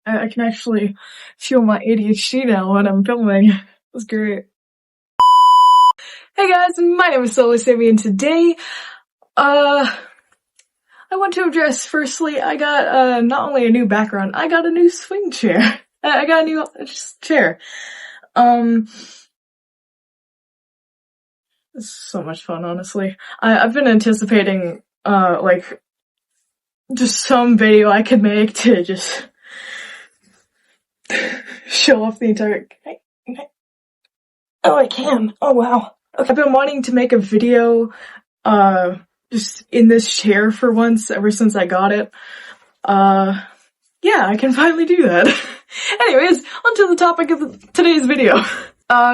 I can actually feel my ADHD now when I'm filming. That's great. Hey guys, my name is Solarsammyyt, and today, I want to address, firstly, I got, not only a new background, I got a new swing chair. I got a new, chair. It's so much fun, honestly. I've been anticipating, like, just some video I could make to just show off the entire, oh, I can. Oh, wow. Okay. I've been wanting to make a video, just in this chair for once, ever since I got it. Yeah, I can finally do that. Anyways, onto the topic of today's video.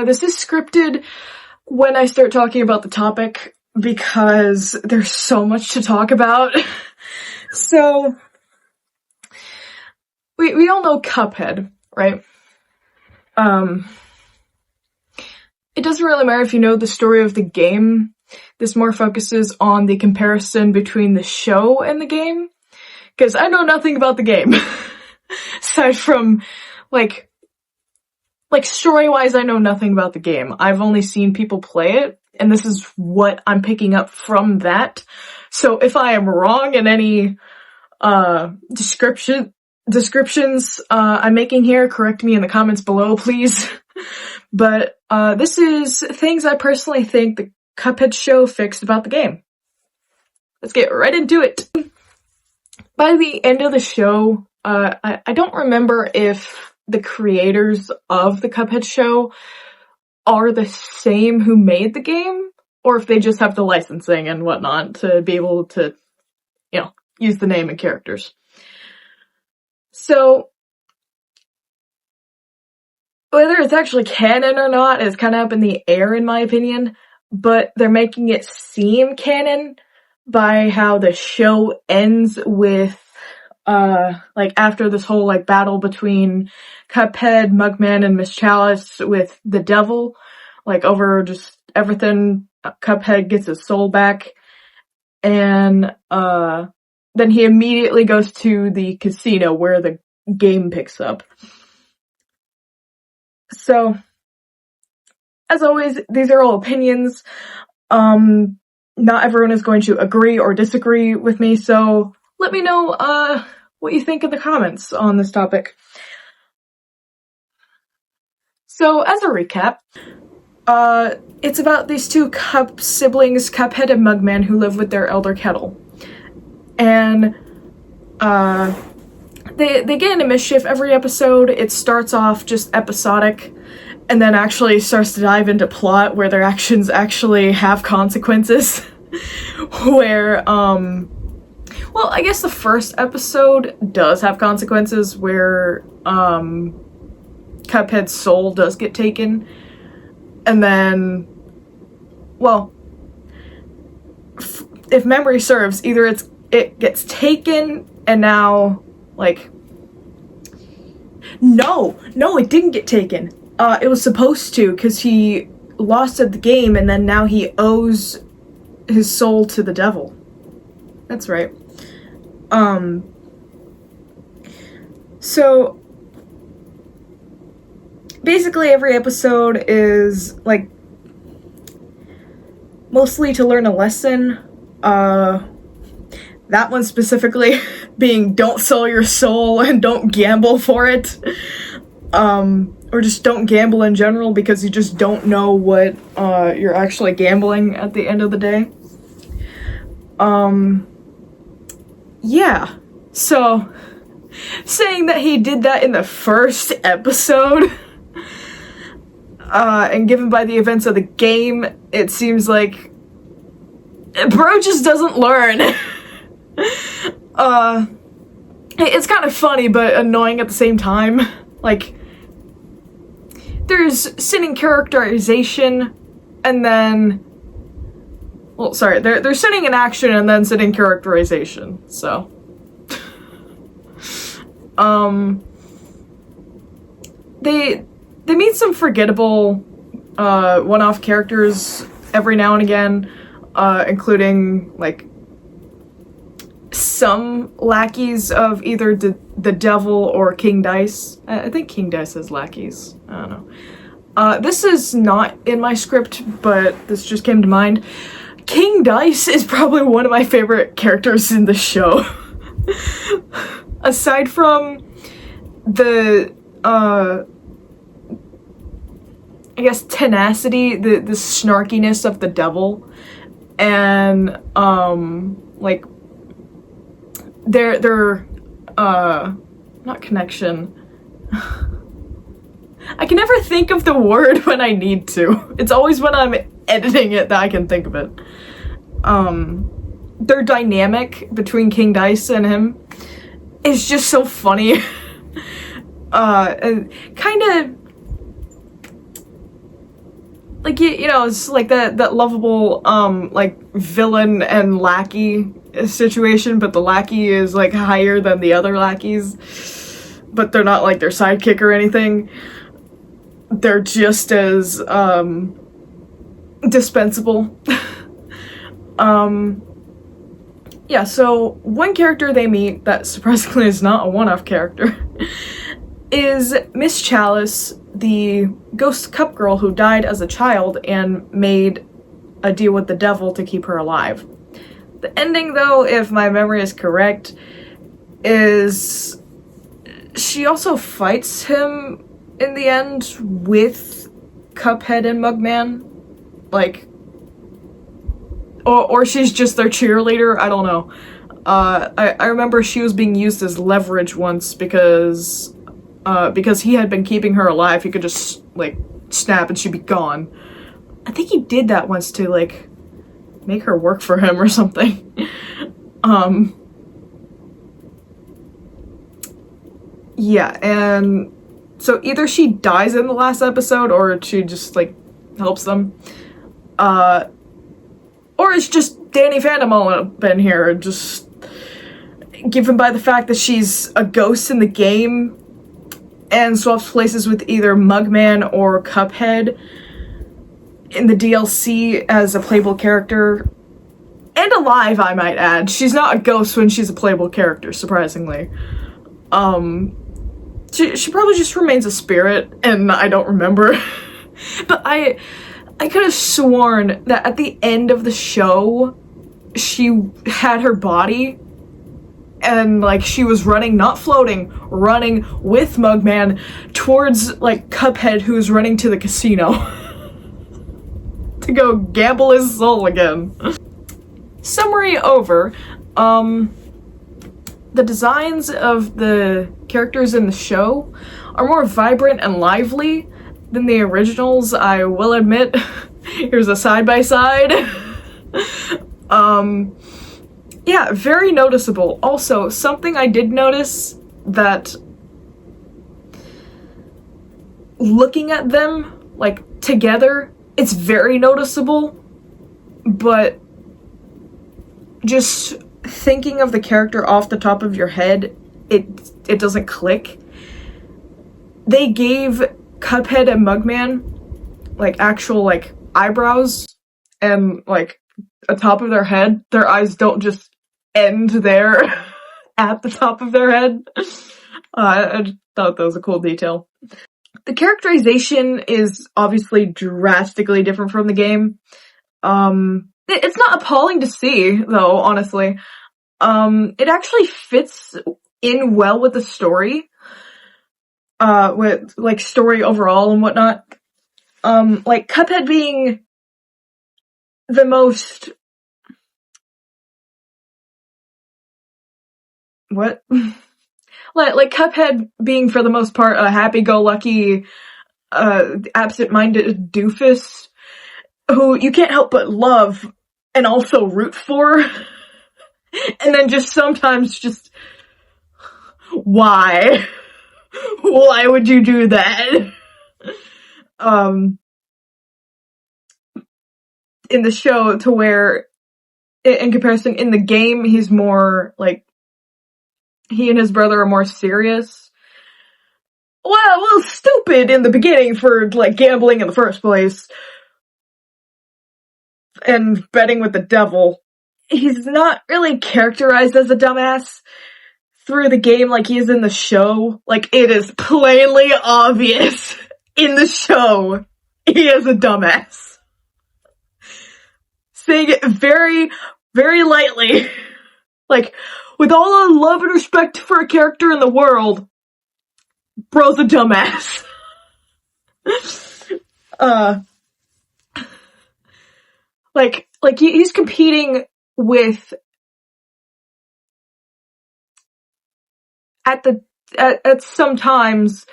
This is scripted when I start talking about the topic, because there's so much to talk about. So, we all know Cuphead, right? It doesn't really matter if you know the story of the game. This more focuses on the comparison between the show and the game, because I know nothing about the game. Aside from, like story-wise, I know nothing about the game. I've only seen people play it, and this is what I'm picking up from that. So if I am wrong in any, descriptions, I'm making here, correct me in the comments below, please. But, this is things I personally think the Cuphead show fixed about the game. Let's get right into it. By the end of the show, I don't remember if the creators of the Cuphead show are the same who made the game, or if they just have the licensing and whatnot to be able to, use the name and characters. So, whether it's actually canon or not is kind of up in the air in my opinion, but they're making it seem canon by how the show ends with, after this whole, battle between Cuphead, Mugman, and Miss Chalice with the devil, over just everything, Cuphead gets his soul back, and, then he immediately goes to the casino where the game picks up. So, as always, these are all opinions. Not everyone is going to agree or disagree with me, so let me know, what you think in the comments on this topic. So, as a recap, it's about these two siblings, Cuphead and Mugman, who live with their elder kettle. And, they get into mischief every episode. It starts off just episodic, and then actually starts to dive into plot where their actions actually have consequences. Where, well, I guess the first episode does have consequences where, Cuphead's soul does get taken. And then, well, if memory serves, either it gets taken and now, no, it didn't get taken. It was supposed to, because he lost at the game, and then now he owes his soul to the devil. That's right. So, basically every episode is, mostly to learn a lesson. That one specifically being don't sell your soul and don't gamble for it. Or just don't gamble in general, because you just don't know what, you're actually gambling at the end of the day. Yeah. So, saying that he did that in the first episode, and given by the events of the game, it seems like bro just doesn't learn. It's kind of funny, but annoying at the same time. There's sinning characterization, and then, well, sorry, there's sinning in action and then sinning characterization, so. They meet some forgettable, one-off characters every now and again, including, some lackeys of either the devil or King Dice. I think King Dice has lackeys. I don't know. This is not in my script, but this just came to mind. King Dice is probably one of my favorite characters in the show. Aside from the, I guess, tenacity, the snarkiness of the devil, and, like, their not connection. I can never think of the word when I need to. It's always when I'm editing it that I can think of it. Their dynamic between King Dice and him is just so funny. And kind of like, you know, it's like that lovable like villain and lackey situation, but the lackey is like higher than the other lackeys, but they're not like their sidekick or anything. They're just as dispensable. Yeah, so one character they meet that surprisingly is not a one-off character is Miss Chalice, the ghost cup girl who died as a child and made a deal with the devil to keep her alive. The ending, though, if my memory is correct, is she also fights him in the end with Cuphead and Mugman. Like, or she's just their cheerleader, I don't know. I remember she was being used as leverage once because he had been keeping her alive. He could just, like, snap and she'd be gone. I think he did that once to, like, make her work for him or something. Yeah, and so either she dies in the last episode or she just, like, helps them. Or it's just Danny Fandom all up in here, just given by the fact that she's a ghost in the game and swaps places with either Mugman or Cuphead in the DLC as a playable character. And alive, I might add. She's not a ghost when she's a playable character, surprisingly. She probably just remains a spirit, and I don't remember. But I could have sworn that at the end of the show, she had her body, and, like, she was running, not floating, running with Mugman towards, like, Cuphead, who's running to the casino to go gamble his soul again. Summary over. The designs of the characters in the show are more vibrant and lively than the originals, I will admit. Here's a side-by-side. Yeah, very noticeable. Also, something I did notice that looking at them, like, together, it's very noticeable, but just thinking of the character off the top of your head, it doesn't click. They gave Cuphead and Mugman, like, actual, like, eyebrows and, like, atop of their head. Their eyes don't just end there at the top of their head. I just thought that was a cool detail. The characterization is obviously drastically different from the game. It's not appalling to see, though, honestly. It actually fits in well with the story. With, like, story overall and whatnot. Like, Cuphead being the most... What? Like, Cuphead being, for the most part, a happy-go-lucky, absent-minded doofus who you can't help but love and also root for. And then just sometimes just... Why? Why would you do that? In the show, to where, in comparison, in the game, he's more, like, he and his brother are more serious. Well, stupid in the beginning for, like, gambling in the first place. And betting with the devil. he's not really characterized as a dumbass through the game like he is in the show. Like, it is plainly obvious in the show he is a dumbass. Saying it very, very lightly. Like, with all the love and respect for a character in the world, bro's a dumbass. Like he's competing with at sometimes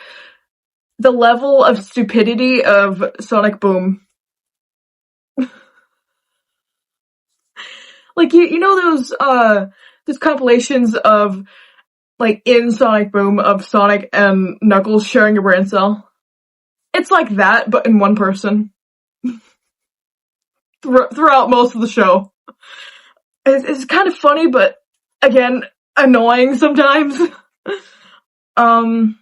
the level of stupidity of Sonic Boom. Like, you know those compilations of, like, in Sonic Boom of Sonic and Knuckles sharing a brain cell? It's like that, but in one person. Throughout most of the show. It's kind of funny, but, again, annoying sometimes. While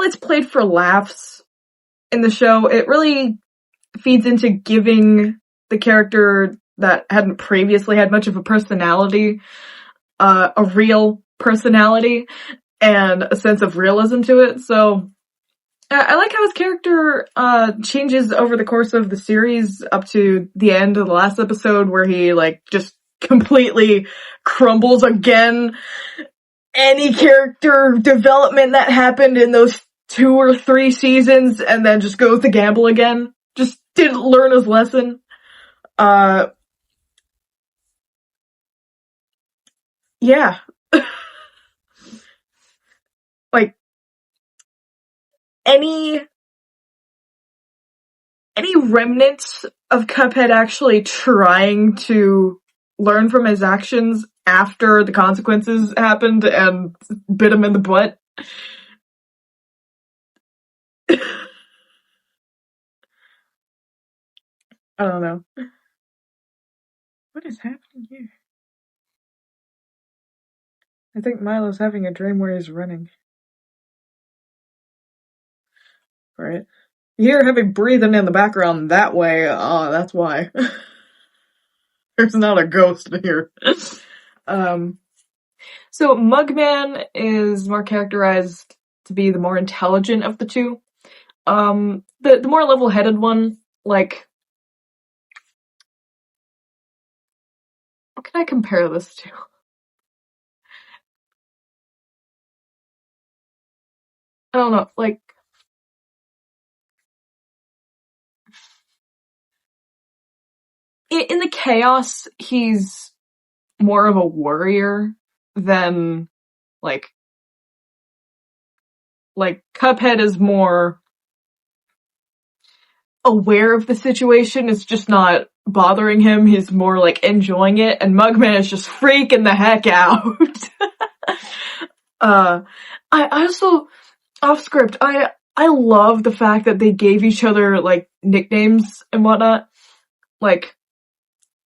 it's played for laughs in the show, it really feeds into giving the character that hadn't previously had much of a personality, a real personality, and a sense of realism to it. So, I like how his character changes over the course of the series up to the end of the last episode where he, like, just completely crumbles again. Any character development that happened in those 2 or 3 seasons and then just goes to gamble again. Just didn't learn his lesson. Yeah. Like, any remnants of Cuphead actually trying to learn from his actions after the consequences happened and bit him in the butt. I don't know. What is happening here? I think Milo's having a dream where he's running. Right? You hear heavy breathing in the background that way, that's why. There's not a ghost here. So Mugman is more characterized to be the more intelligent of the two. The more level-headed one, like, what can I compare this to? I don't know, like, in the chaos, he's more of a warrior than, like Cuphead is more aware of the situation, it's just not bothering him, he's more, like, enjoying it, and Mugman is just freaking the heck out. I also, off script, I love the fact that they gave each other, like, nicknames and whatnot. Like,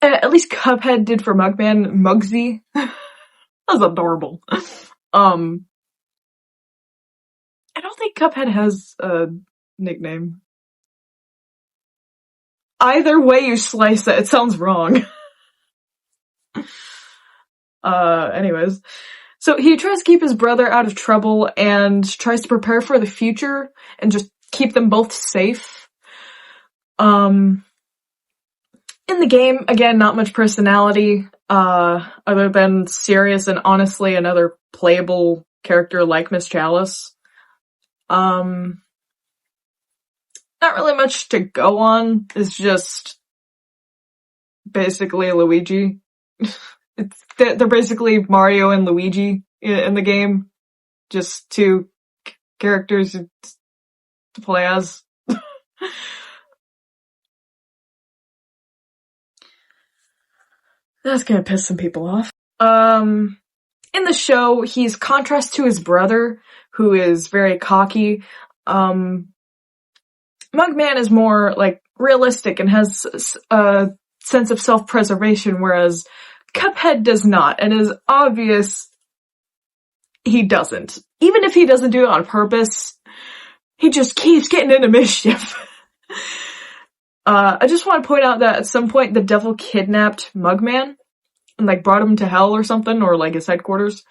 at least Cuphead did for Mugman, Mugsy. That's adorable. I don't think Cuphead has a nickname. Either way you slice it sounds wrong. Anyways. So he tries to keep his brother out of trouble and tries to prepare for the future and just keep them both safe. In the game, again, not much personality, other than serious and honestly another playable character like Miss Chalice. Not really much to go on. It's just basically Luigi. They're basically Mario and Luigi in the game. Just two characters to play as. That's gonna piss some people off. In the show, he's contrast to his brother, who is very cocky. Mugman is more, like, realistic and has a sense of self-preservation, whereas Cuphead does not, and it is obvious he doesn't. Even if he doesn't do it on purpose, he just keeps getting into mischief. I just want to point out that at some point the devil kidnapped Mugman and, like, brought him to hell or something, or, like, his headquarters,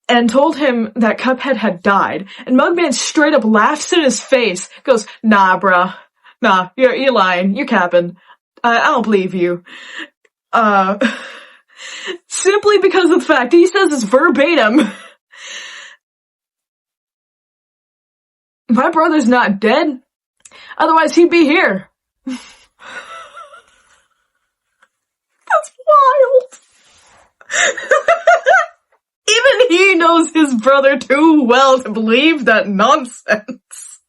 and told him that Cuphead had died. And Mugman straight up laughs in his face, goes, "Nah, bruh. Nah, you're lying. You're capping. I don't believe you." Simply because of the fact he says this verbatim. My brother's not dead. Otherwise he'd be here. That's wild. Even he knows his brother too well to believe that nonsense.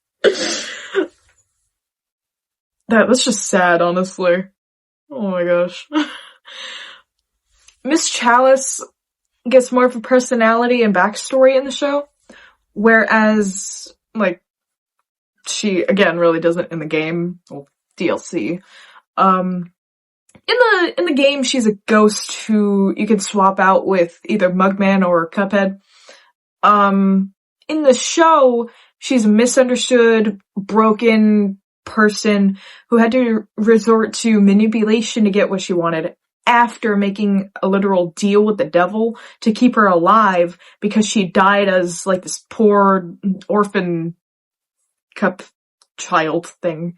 That's just sad, honestly. Oh my gosh. Miss Chalice gets more of a personality and backstory in the show, whereas, like, she, again, really doesn't in the game. Well, DLC. In the game, she's a ghost who you can swap out with either Mugman or Cuphead. In the show, she's a misunderstood, broken person who had to resort to manipulation to get what she wanted, after making a literal deal with the devil to keep her alive because she died as, like, this poor orphan cup child thing.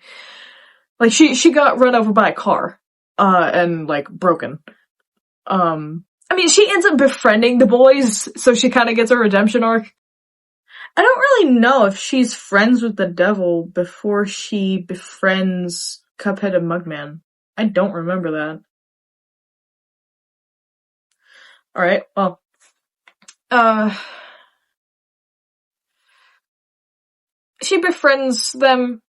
Like, she got run over by a car, and, like, broken. I mean, she ends up befriending the boys, so she kinda gets a redemption arc. I don't really know if she's friends with the devil before she befriends Cuphead and Mugman. I don't remember that. Alright, well. She befriends them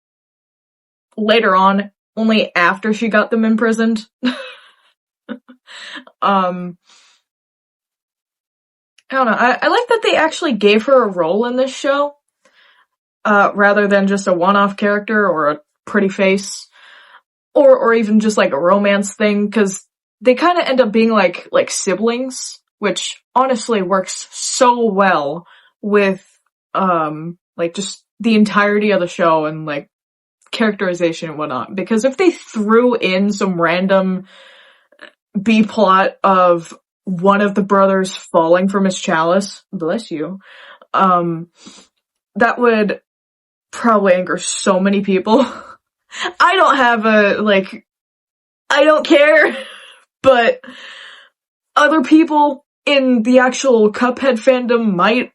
later on, only after she got them imprisoned. I don't know, I like that they actually gave her a role in this show, rather than just a one-off character or a pretty face, or even just, like, a romance thing, cause they kinda end up being like siblings, which honestly works so well with, like, just the entirety of the show and, like, characterization and whatnot. Because if they threw in some random B-plot of one of the brothers falling for Miss Chalice, bless you, that would probably anger so many people. I don't have I don't care, but other people in the actual Cuphead fandom might.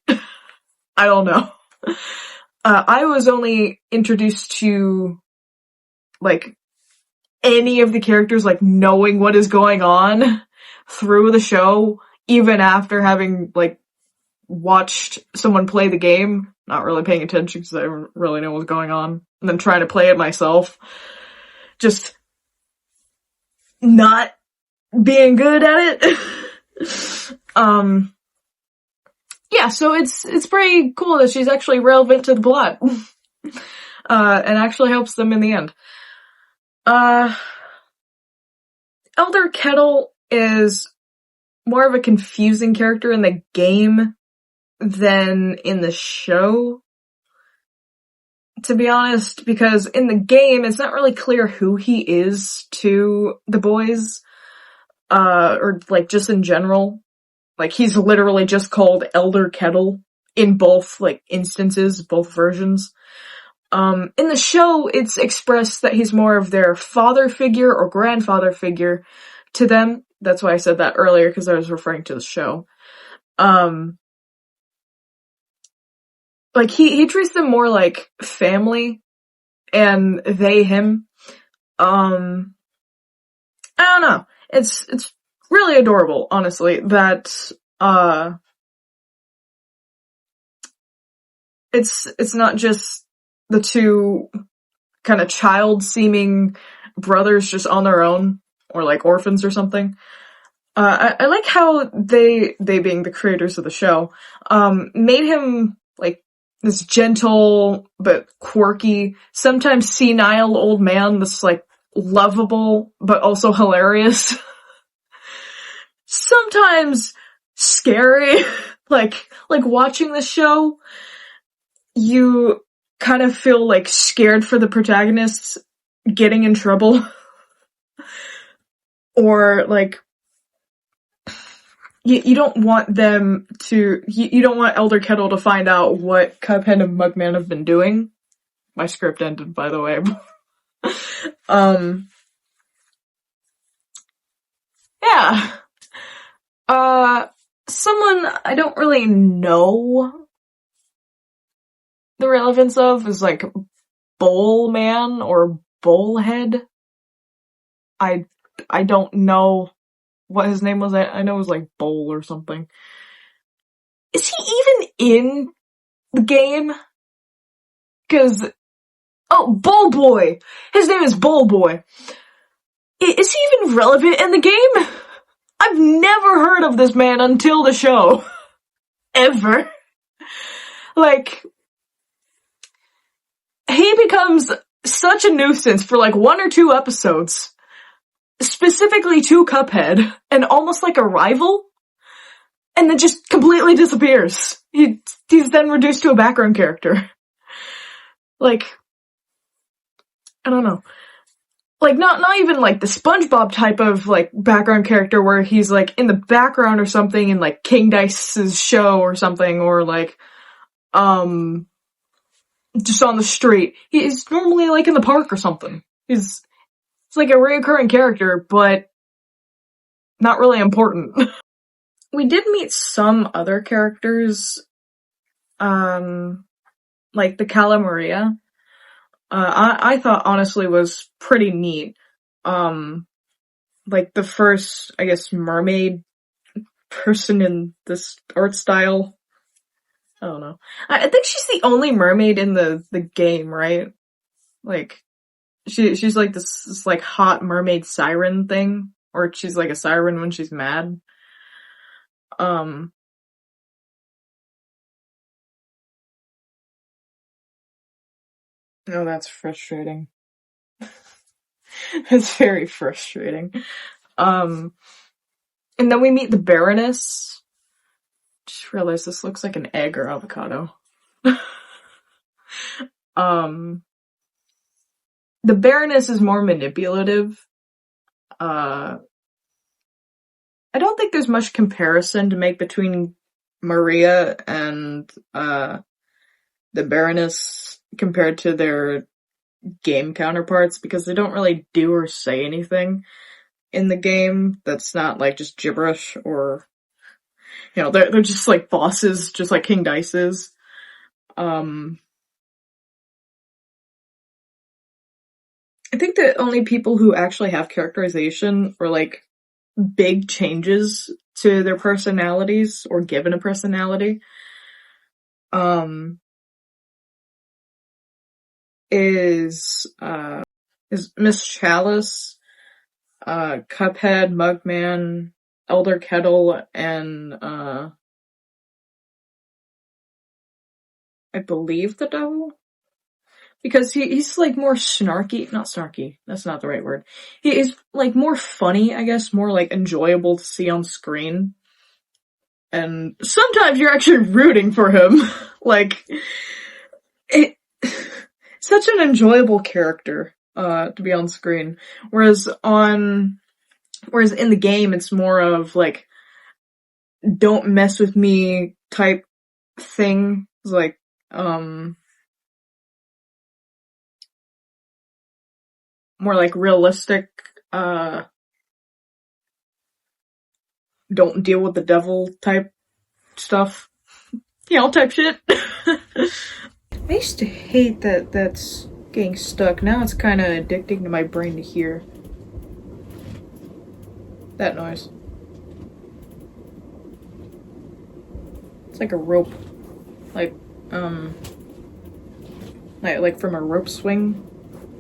I don't know. I was only introduced to, like, any of the characters, like, knowing what is going on through the show, even after having, like, watched someone play the game, not really paying attention because I didn't really know what was going on, and then trying to play it myself. Just not being good at it. Yeah, so it's pretty cool that she's actually relevant to the plot. And actually helps them in the end. Elder Kettle is more of a confusing character in the game than in the show, to be honest, because in the game, it's not really clear who he is to the boys, or, like, just in general. Like, he's literally just called Elder Kettle in both, like, instances, both versions. In the show, it's expressed that he's more of their father figure or grandfather figure to them. That's why I said that earlier, because I was referring to the show. Like, he treats them more like family, and they him. I don't know. It's really adorable, honestly, that, it's not just the two kind of child-seeming brothers just on their own, or, like, orphans or something. I like how they being the creators of the show, made him, like, this gentle, but quirky, sometimes senile old man that's, like, lovable, but also hilarious. Sometimes scary. like watching the show, you kind of feel, like, scared for the protagonists, getting in trouble. Or, like, you don't want them to, you don't want Elder Kettle to find out what Cuphead and Mugman have been doing. My script ended, by the way. Yeah. Someone I don't really know the relevance of is, like, Bowl Man or Bowlhead. I don't know what his name was. I know it was, like, Bowl or something. Is he even in the game? Cause, oh, Bowl Boy! His name is Bowl Boy. Is he even relevant in the game? I've never heard of this man until the show. Ever. Like, he becomes such a nuisance for like 1 or 2 episodes. Specifically to Cuphead. And almost like a rival. And then just completely disappears. He's then reduced to a background character. Like, I don't know. Like, not even like the SpongeBob type of like background character where he's like in the background or something in like King Dice's show or something, or like, just on the street. He's normally like in the park or something. It's like a reoccurring character, but not really important. We did meet some other characters, like the Cala Maria. I thought honestly was pretty neat. Like the first, I guess, mermaid person in this art style. I don't know. I think she's the only mermaid in the game, right? Like, she's like this like hot mermaid siren thing. Or she's like a siren when she's mad. No, that's frustrating. It's very frustrating. And then we meet the Baroness. Just realized this looks like an egg or avocado. The Baroness is more manipulative. I don't think there's much comparison to make between Maria and, the Baroness compared to their game counterparts, because they don't really do or say anything in the game that's not like just gibberish, or, you know, they're just like bosses, just like King Dice is. I think the only people who actually have characterization or like big changes to their personalities or given a personality, is Miss Chalice, Cuphead, Mugman, Elder Kettle, and, I believe the Devil? Because he's like more snarky, not snarky, that's not the right word. He is like more funny, I guess, more like enjoyable to see on screen. And sometimes you're actually rooting for him. Like, such an enjoyable character, to be on screen. Whereas in the game, it's more of like, don't mess with me type thing. It's like, more like realistic, don't deal with the devil type stuff. You know, type shit. I used to hate that that's getting stuck. Now it's kind of addicting to my brain to hear that noise. It's like a rope. Like from a rope swing.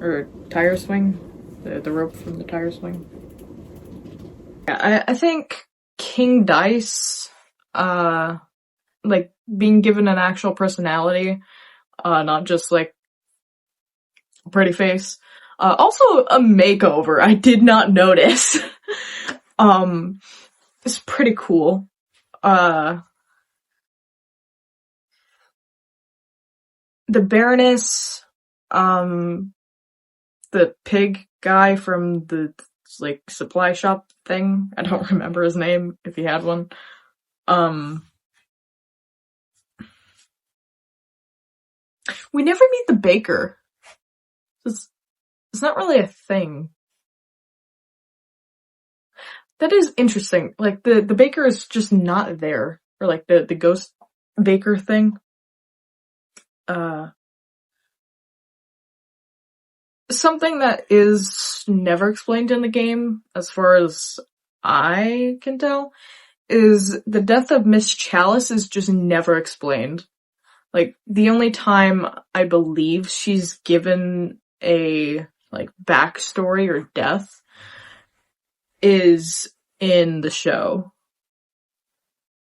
Or tire swing. The rope from the tire swing. Yeah, I think King Dice, like, being given an actual personality, not just, like, a pretty face. Also a makeover, I did not notice. It's pretty cool. The Baroness, the pig guy from the, like, supply shop thing. I don't remember his name, if he had one. We never meet the baker. It's not really a thing. That is interesting. Like, the baker is just not there. Or, like, the ghost baker thing. Something that is never explained in the game, as far as I can tell, is the death of Miss Chalice is just never explained. Like, the only time I believe she's given a, like, backstory or death is in the show.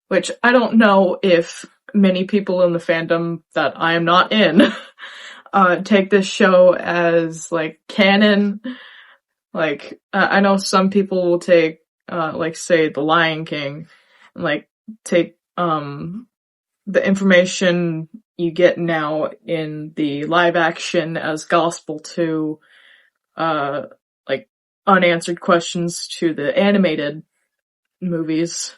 Which I don't know if many people in the fandom that I am not in take this show as, like, canon. Like, I know some people will take, like, say, The Lion King, and, like, take, the information you get now in the live action as gospel to, like, unanswered questions to the animated movies.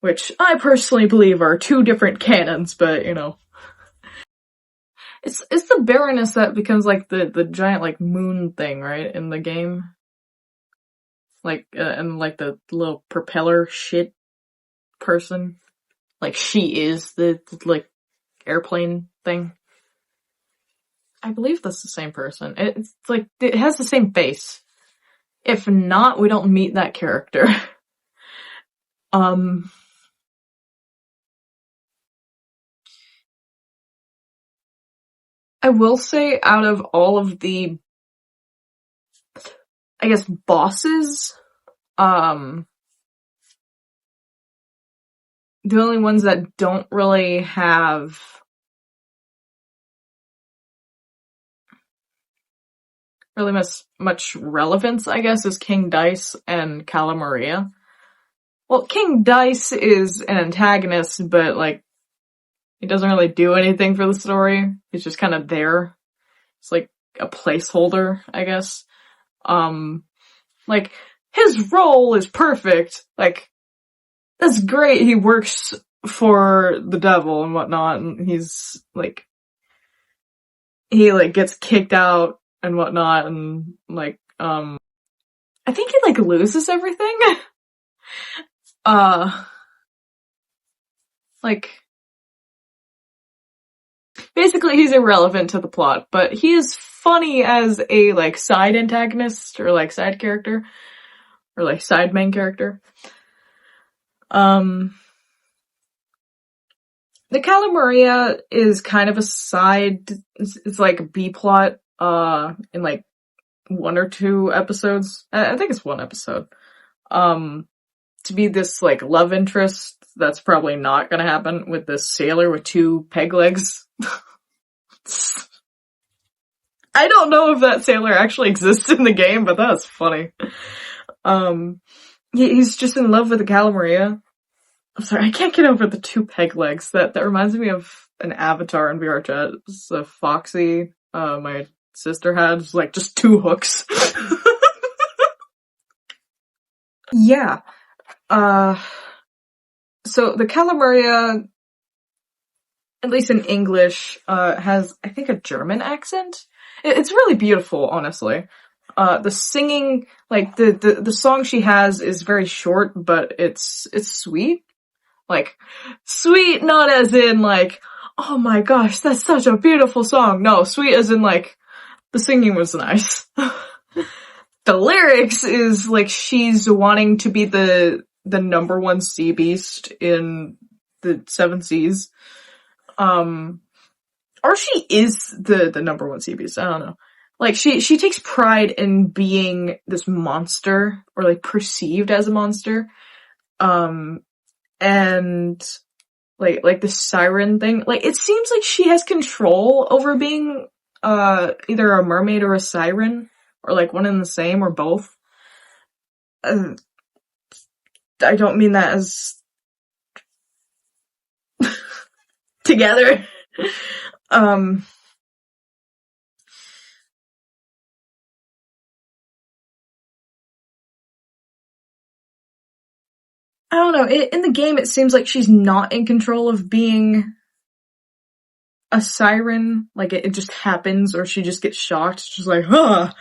Which I personally believe are two different canons, but, you know. It's the Baroness that becomes, like, the giant, like, moon thing, right, in the game? Like, and, like, the little propeller shit person. Like, she is the, like, airplane thing. I believe that's the same person. It's, like, it has the same face. If not, we don't meet that character. I will say, out of all of the, I guess, bosses, the only ones that don't really have really much relevance, I guess, is King Dice and Cala Maria. Well, King Dice is an antagonist, but, like, he doesn't really do anything for the story. He's just kind of there. It's like a placeholder, I guess. Like, his role is perfect. Like, that's great. He works for the devil and whatnot, and he's, like, he, like, gets kicked out and whatnot, and, like, I think he, like, loses everything. Like, basically he's irrelevant to the plot, but he is funny as a, like, side antagonist, or, like, side character, or, like, side main character. The Cala Maria is kind of a side, it's like a B-plot, in, like, 1 or 2 episodes. I think it's 1 episode. To be this, like, love interest, that's probably not gonna happen with this sailor with 2 peg legs. I don't know if that sailor actually exists in the game, but that's funny. He's just in love with the Cala Maria. I'm sorry, I can't get over the 2 peg legs. That reminds me of an avatar in VR chat. It's a Foxy, my sister had. It's like just 2 hooks. Yeah. So the Cala Maria, at least in English, has, I think, a German accent. It's really beautiful, honestly. The singing, like, the song she has is very short, but it's sweet. Like, sweet not as in, like, oh my gosh, that's such a beautiful song. No, sweet as in, like, the singing was nice. The lyrics is, like, she's wanting to be the number 1 sea beast in the 7 seas. Or she is the number 1 sea beast, I don't know. Like, she takes pride in being this monster, or, like, perceived as a monster. And, like the siren thing, like, it seems like she has control over being, either a mermaid or a siren, or, like, one and the same, or both. I don't mean that as together. I don't know, in the game it seems like she's not in control of being a siren, like it just happens, or she just gets shocked, she's like, huh,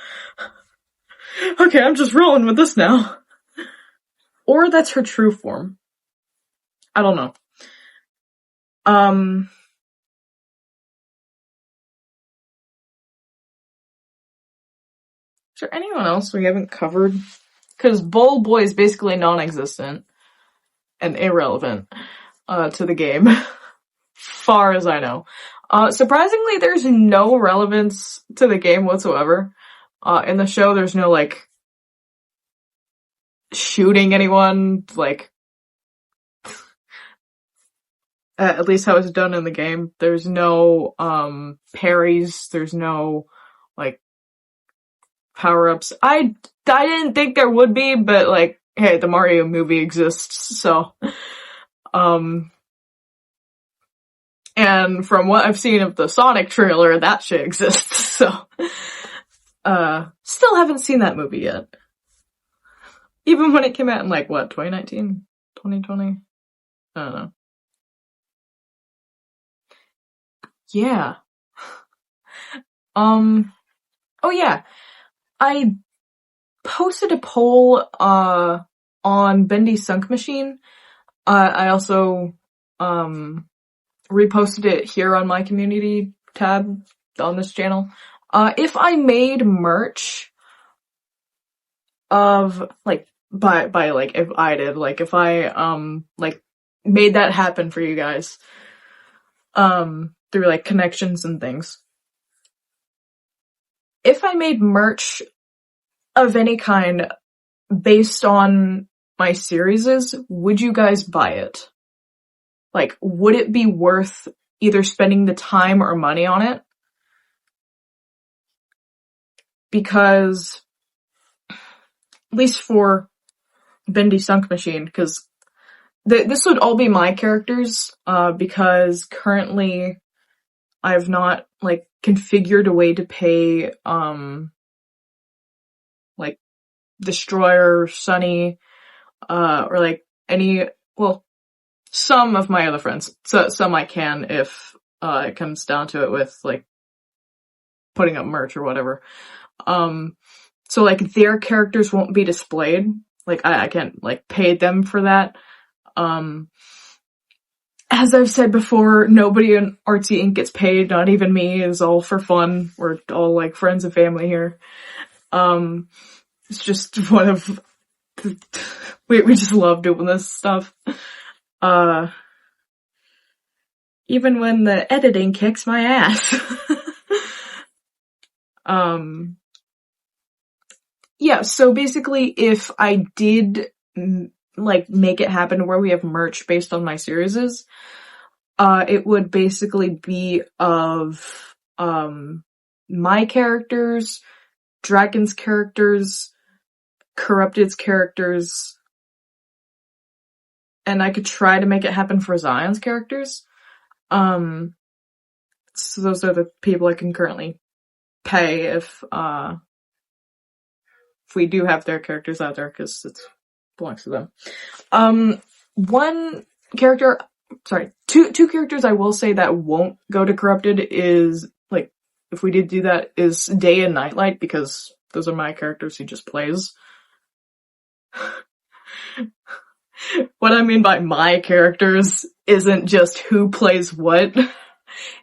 okay, I'm just rolling with this now. Or that's her true form. I don't know. Is there anyone else we haven't covered? Because Bowl Boy is basically non-existent and irrelevant to the game, far as I know. Surprisingly, there's no relevance to the game whatsoever. In the show, there's no, like, shooting anyone, like, at least how it's done in the game. There's no, parries, there's no, like, power-ups. I didn't think there would be, but, like, hey, the Mario movie exists, so, and from what I've seen of the Sonic trailer, that shit exists, so, still haven't seen that movie yet. Even when it came out in, like, what, 2019? 2020? I don't know. Yeah. Oh yeah. I posted a poll, on Bendy's Sunk Machine. I also, reposted it here on my community tab on this channel. If I made merch of, like, by, like, if I did, like, if I, like, made that happen for you guys, through, like, connections and things. If I made merch of any kind based on my series, would you guys buy it? Like, would it be worth either spending the time or money on it? Because, at least for Bendy Sunk Machine, because this would all be my characters, because currently I've not, like, configured a way to pay, like, Destroyer, Sunny, or, like, some of my other friends. So, some I can if, it comes down to it with, like, putting up merch or whatever. So, like, their characters won't be displayed. Like, I can't, like, pay them for that. As I've said before, nobody in Artzii Inkk gets paid, not even me. It's all for fun. We're all, like, friends and family here. It's just one of... we just love doing this stuff. Even when the editing kicks my ass. Yeah, so basically, if I did, like, make it happen where we have merch based on my series, it would basically be of, my characters, Dragon's characters, Corrupted's characters, and I could try to make it happen for Zion's characters. So those are the people I can currently pay if we do have their characters out there, because it belongs to them. Two characters I will say that won't go to Corrupted is, like, if we did do that, is Day and Nightlight, because those are my characters he just plays. What I mean by my characters isn't just who plays what,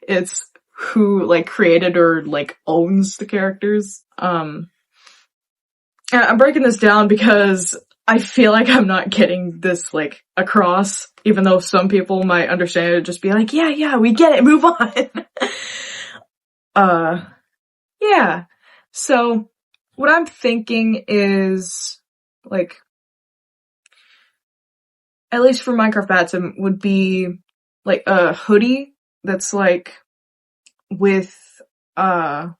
it's who, like, created or, like, owns the characters. I'm breaking this down because I feel like I'm not getting this, like, across, even though some people might understand it, just be like, yeah, we get it, move on. Yeah. So, what I'm thinking is, like, at least for Minecraft Batim, would be, like, a hoodie that's, like, with, well,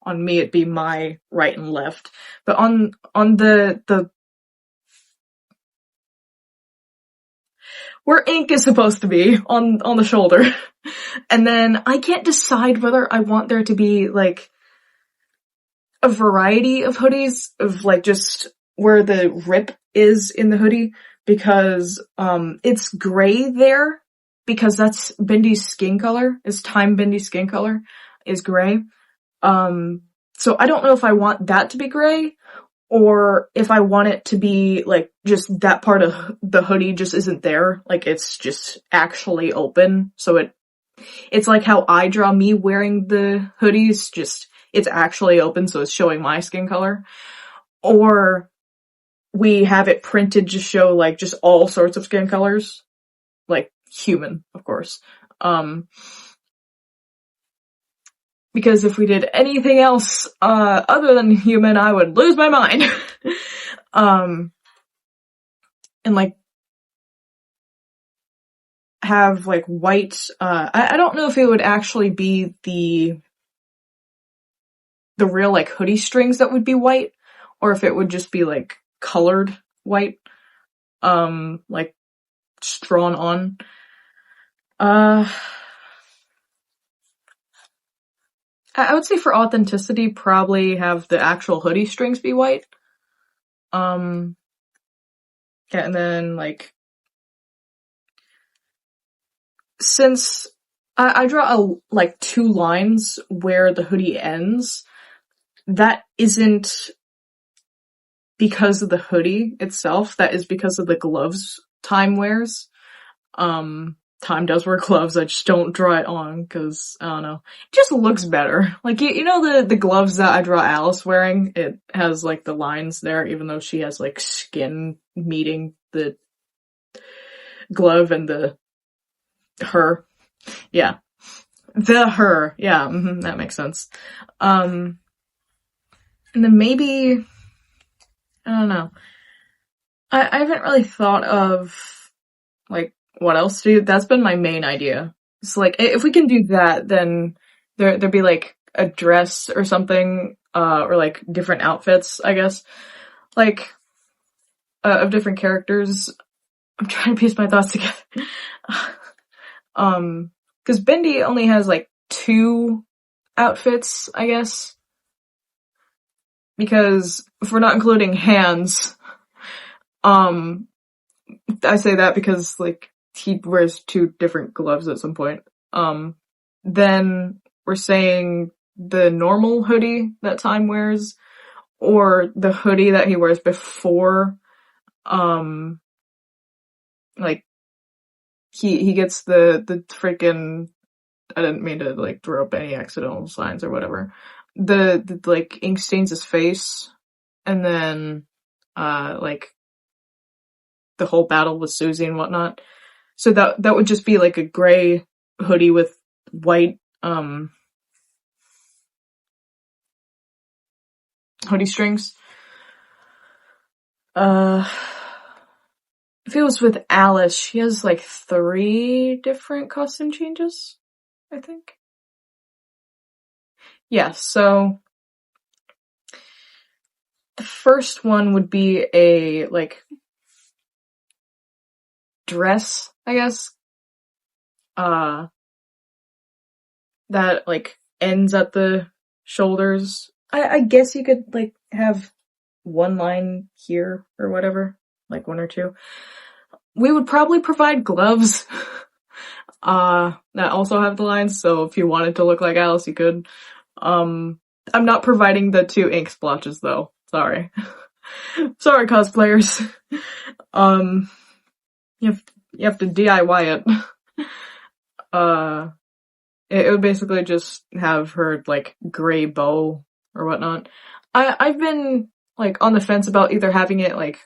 on me it'd be my right and left, but on the where Inkk is supposed to be, on the shoulder. And then I can't decide whether I want there to be, like, a variety of hoodies, of, like, just where the rip is in the hoodie, because it's gray there because that's Bendy's skin color. Is Time Bendy's skin color is gray. So I don't know if I want that to be gray, or if I want it to be, like, just that part of the hoodie just isn't there. Like, it's just actually open. So it's like how I draw me wearing the hoodies, just, it's actually open, so it's showing my skin color. Or we have it printed to show, like, just all sorts of skin colors. Like, human, of course. Because if we did anything else, other than human, I would lose my mind. And, like, have, like, white, I don't know if it would actually be the real, like, hoodie strings that would be white, or if it would just be, like, colored white, like, just drawn on. I would say for authenticity, probably have the actual hoodie strings be white. Yeah, and then, like, since I draw like 2 lines where the hoodie ends, that isn't because of the hoodie itself, that is because of the gloves Time wears. Time does wear gloves, I just don't draw it on, because, I don't know, it just looks better. Like, you know the gloves that I draw Alice wearing? It has, like, the lines there, even though she has, like, skin meeting the glove and the her. Yeah. The her. Yeah, that makes sense. And then maybe, I don't know. I haven't really thought of, like, what else to do. That's been my main idea. It's like, if we can do that, then there'd be, like, a dress or something, or, like, different outfits, I guess. Like, of different characters. I'm trying to piece my thoughts together. Cause Bendy only has, like, 2 outfits, I guess. Because, if we're not including hands, I say that because, like, he wears 2 different gloves at some point. Then we're saying the normal hoodie that Time wears, or the hoodie that he wears before, like, he gets the freaking, I didn't mean to, like, throw up any accidental signs or whatever. The like, ink stains his face, and then, like, the whole battle with Susie and whatnot. So that would just be, like, a gray hoodie with white, hoodie strings. If it was with Alice, she has, like, 3 different costume changes, I think. Yeah, so the first one would be a, like, dress, I guess. That, like, ends at the shoulders. I guess you could, like, have 1 line here or whatever, like 1 or 2. We would probably provide gloves, that also have the lines, so if you wanted to look like Alice, you could. I'm not providing the 2 ink splotches, though. Sorry. Sorry, cosplayers. You have to DIY it. It would basically just have her, like, gray bow or whatnot. I've been, like, on the fence about either having it, like,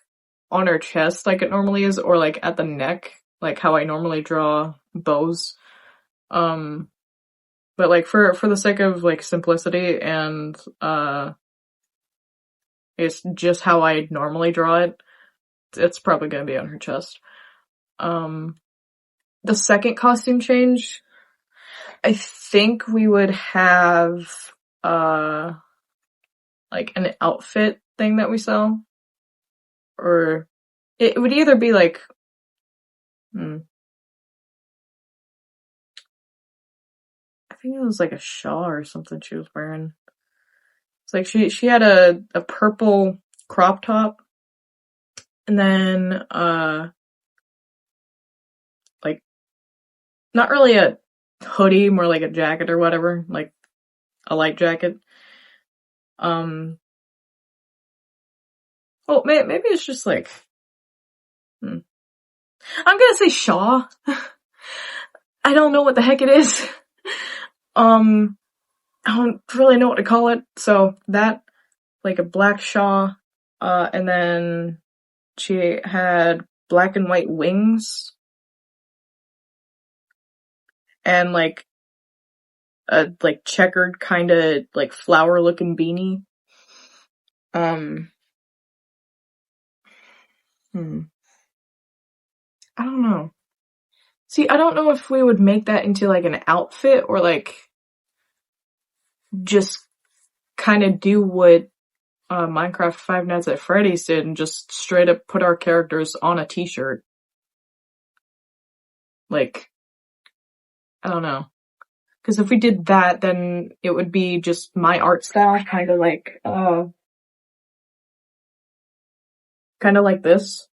on her chest like it normally is, or, like, at the neck, like how I normally draw bows. But, like, for the sake of, like, simplicity and, it's just how I normally draw it, it's probably gonna be on her chest. The second costume change, I think we would have, like, an outfit thing that we sell. Or it would either be, like, I think it was, like, a shawl or something she was wearing. It's like she had a purple crop top And then, like, not really a hoodie, more like a jacket or whatever, like a light jacket. Well, maybe it's just like, I'm gonna say shawl. I don't know what the heck it is. I don't really know what to call it, so that, like a black shawl, and then she had black and white wings, and like a like checkered kinda like flower looking beanie. I don't know. See, I don't know if we would make that into like an outfit or like just kind of do what Minecraft Five Nights at Freddys did and just straight up put our characters on a t-shirt. Like, I don't know. Because if we did that, then it would be just my art style, kind of like this.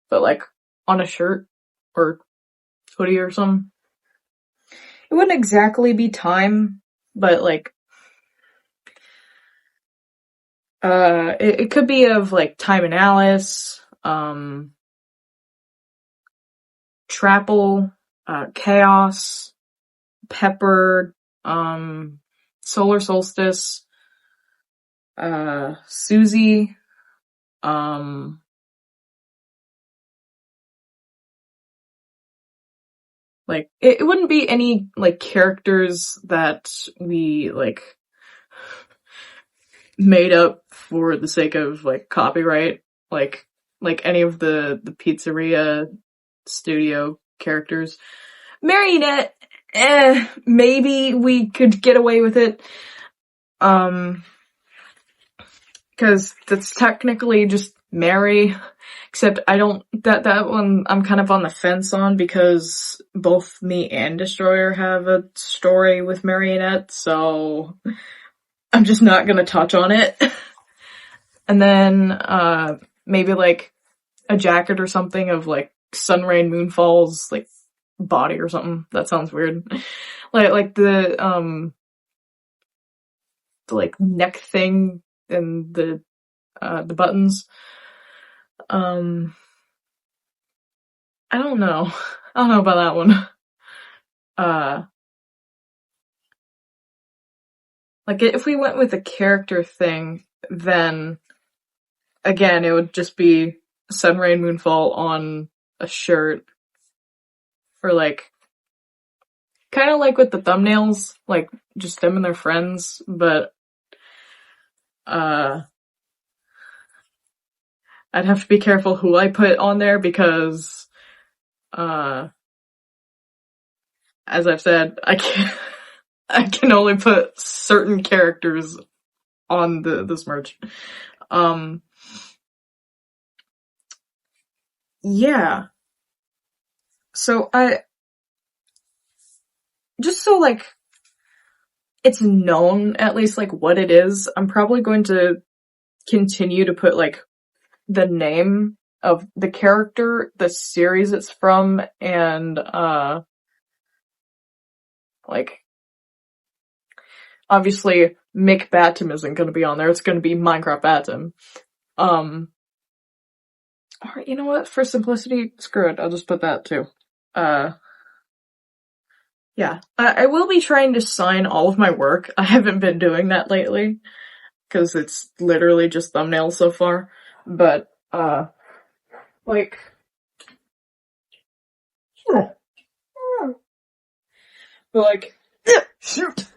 But like on a shirt or hoodie or something. It wouldn't exactly be time, but like it could be of like Time and Alice, Trapple, Chaos, Pepper, Solar Solstice, Susie, like, it wouldn't be any, like, characters that we, like, made up for the sake of, like, copyright, like any of the Pizzeria Studio characters. Marionette, maybe we could get away with it, because that's technically just Mary, except I don't, that one I'm kind of on the fence on because both me and Destroyer have a story with Marionette, so I'm just not gonna touch on it. And then, maybe like a jacket or something of like Sun, Rain, Moon Falls, like body or something. That sounds weird. Like the like neck thing and the buttons. I don't know. I don't know about that one. Like if we went with a character thing, then again, it would just be Sun, Rain, Moonfall on a shirt. Or like, kind of like with the thumbnails, like just them and their friends, but I'd have to be careful who I put on there because as I've said, I can only put certain characters on this merch. Yeah. So just so like it's known at least like what it is, I'm probably going to continue to put like the name of the character, the series it's from, and like obviously Mick Batim isn't gonna be on there, it's gonna be Minecraft Batim. Alright, you know what? For simplicity, screw it, I'll just put that too. Yeah. I will be trying to sign all of my work. I haven't been doing that lately, because it's literally just thumbnails so far. But, like, but like, shoot!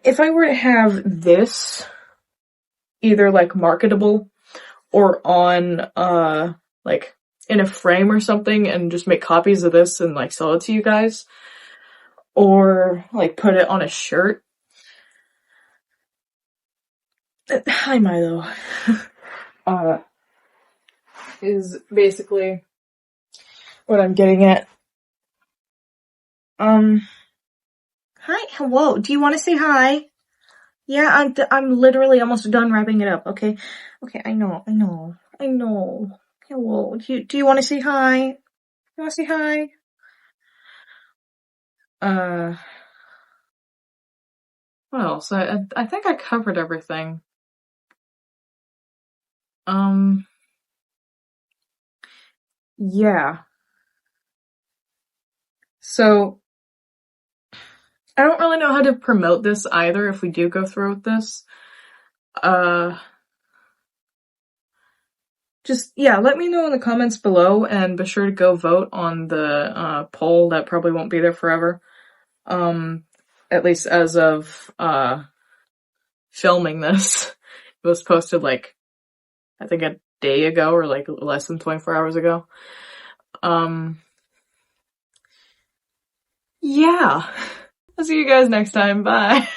If I were to have this, either like marketable, or on, like, in a frame or something, and just make copies of this and like sell it to you guys, or like put it on a shirt. Hi Milo. Is basically what I'm getting at. Hi, hello, do you want to say hi? Yeah, I'm literally almost done wrapping it up, okay? Okay, I know. Hello, do you want to say hi? You want to say hi? What else? I think I covered everything. Yeah. So, I don't really know how to promote this either if we do go through with this. Just, yeah, let me know in the comments below and be sure to go vote on the poll that probably won't be there forever. At least as of filming this. It was posted like, I think a day ago or like less than 24 hours ago. Yeah. I'll see you guys next time. Bye.